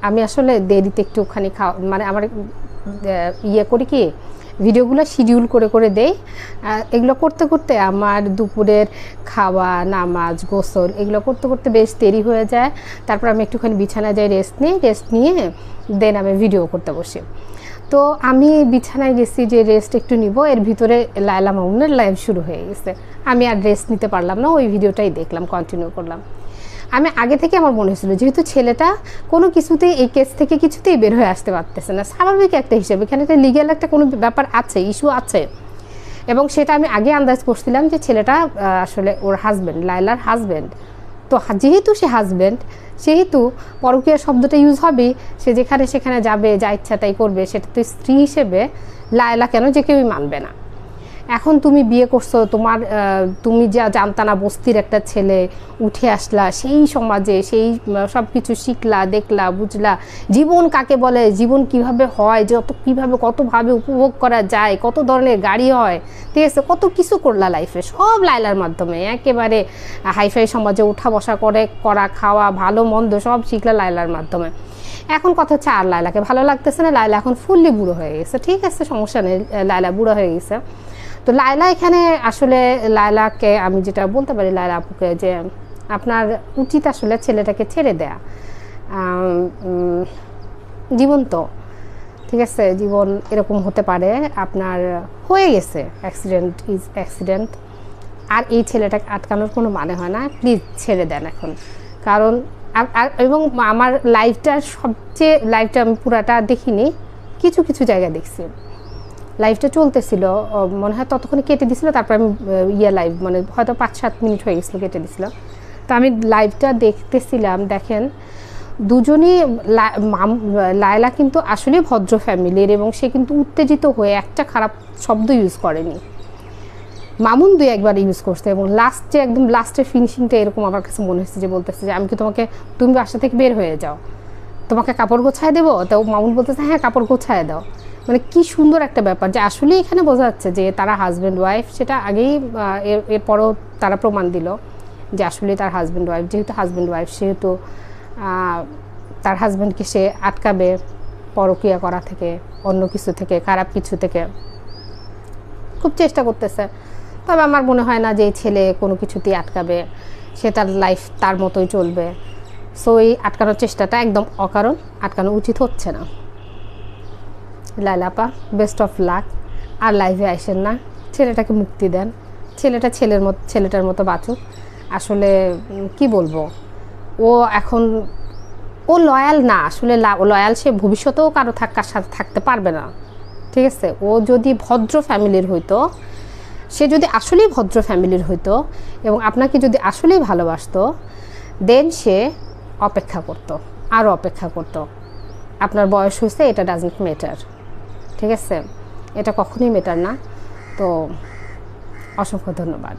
আমি আসলে দেরিতে একটুখানি মানে আমার ইয়ে করি কি ভিডিওগুলো শিডিউল করে করে দেই। এগুলো করতে করতে আমার দুপুরের খাওয়া, নামাজ, গোসল এগুলো করতে করতে বেশ দেরি হয়ে যায়। তারপর আমি একটুখানি বিছানায় যাই, রেস্ট নিয়ে দেন আমি ভিডিও করতে বসি। তো আমি বিছানায় গেছি যে রেস্ট একটু নিব, এর ভিতরে লায়লা মামুনের লাইভ শুরু হয়ে গেছে। আমি আর রেস্ট নিতে পারলাম না, ওই ভিডিওটাই দেখলাম, কন্টিনিউ করলাম। আমি আগে থেকে আমার মনে হয়েছিল যেহেতু ছেলেটা কোনো কিছুতেই এই কেস থেকে কিছুতেই বের হয়ে আসতে পারতেছে না, স্বাভাবিক একটা হিসেবে এখানে একটা লিগ্যাল একটা কোনো ব্যাপার আছে, ইস্যু আছে, এবং সেটা আমি আগে আন্দাজ করছিলাম যে ছেলেটা আসলে ওর হাজব্যান্ড, লায়লার হাজব্যান্ড। তো যেহেতু সে হাজব্যান্ড, সেহেতু পরকীয়া শব্দটা ইউজ হবে, সে যেখানে সেখানে যাবে, যা ইচ্ছা তাই করবে, সেটা তো স্ত্রী হিসেবে লায়লা কেন যে কেউই মানবে না। এখন তুমি বিয়ে করছো, তুমি যা জানতা না, বস্তির একটা ছেলে, উঠে আসলা সেই সমাজে, সেই সব কিছু শিখলা, দেখলা, বুঝলা জীবন কাকে বলে, জীবন কিভাবে হয়, কীভাবে কতভাবে উপভোগ করা যায়, কত ধরনের গাড়ি হয়, ঠিক আছে, কত কিছু করলা লাইফে, সব লায়লার মাধ্যমে। একেবারে হাইফাই সমাজে উঠা বসা করা, খাওয়া, ভালো মন্দ সব শিখলা লায়লার মাধ্যমে। এখন কথা হচ্ছে আর লায়লাকে ভালো লাগতেছে না। লায়লা এখন ফুললি বুড়ো হয়ে গেছে, ঠিক আছে, সমস্যা নেই, লায়লা বুড়ো হয়ে গেছে। তো লায়লা এখানে আসলে লায়লাকে আমি যেটা বলতে পারি, লায়লা আপুকে, যে আপনার উচিত আসলে ছেলেটাকে ছেড়ে দেয়া। জীবন তো, ঠিক আছে, জীবন এরকম হতে পারে, আপনার হয়ে গেছে, অ্যাক্সিডেন্ট ইজ অ্যাক্সিডেন্ট, আর এই ছেলেটাকে আটকানোর কোনো মানে হয় না। প্লিজ ছেড়ে দেন এখন। কারণ এবং আমার লাইভটা আমি পুরাটা দেখিনি, কিছু কিছু জায়গায় দেখছি, লাইভটা চলতেছিল, মনে হয় ততক্ষণে কেটে দিছিল, তারপর আমি লাইভ মানে হয়তো 5-7 মিনিট হয়ে গেছিলো, কেটে দিছিল। তো আমি লাইভটা দেখতেছিলাম, দেখেন দুজনই, লায়লা কিন্তু আসলে ভদ্র ফ্যামিলির, এবং সে কিন্তু উত্তেজিত হয়ে একটা খারাপ শব্দ ইউজ করেনি। মামুন 2-1বার ইউজ করছে, এবং একদম লাস্টের ফিনিশিংটা এরকম আমার কাছে মনে হচ্ছে যে বলতেছে যে আমি কি তুমি বাসা থেকে বের হয়ে যাও, তোমাকে কাপড় গোছায় দেবো। তো মামুন বলতেছে হ্যাঁ কাপড় গোছায় দাও। মানে কি সুন্দর একটা ব্যাপার, যে আসলে এখানে বোঝা যাচ্ছে যে তারা হাজব্যান্ড ওয়াইফ। সেটা আগেই এরপরও তারা প্রমাণ দিল যে আসলে তার হাজব্যান্ড ওয়াইফ। যেহেতু হাজব্যান্ড ওয়াইফ, সেহেতু তার হাজব্যান্ডকে সে আটকাবে পরকীয়া করা থেকে, অন্য কিছু থেকে, খারাপ কিছু থেকে খুব চেষ্টা করতেছে। তবে আমার মনে হয় না যে এই ছেলে কোনো কিছুতেই আটকাবে, সে তার লাইফ তার মতোই চলবে। সো এই আটকানোর চেষ্টাটা একদম অকারণ, আটকানো উচিত হচ্ছে না। লায়লা আপা, বেস্ট অফ লাক। আর লাইভে আসেন না, ছেলেটাকে মুক্তি দেন, ছেলেটার মতো বাঁচুক। আসলে কি বলবো, ও লয়াল না, আসলে লয়াল সে ভবিষ্যতেও কারো সাথে থাকতে পারবে না, ঠিক আছে। ও যদি ভদ্র ফ্যামিলির হইতো, সে যদি আসলেই ভদ্র ফ্যামিলির হইতো এবং আপনাকে যদি আসলেই ভালোবাসতো, দেন সে অপেক্ষা করতো, আরও অপেক্ষা করতো। আপনার বয়স হয়েছে, এটা ডাজন্ট ম্যাটার, ঠিক আছে, এটা কখনোই ম্যাটার না। তো অসংখ্য ধন্যবাদ।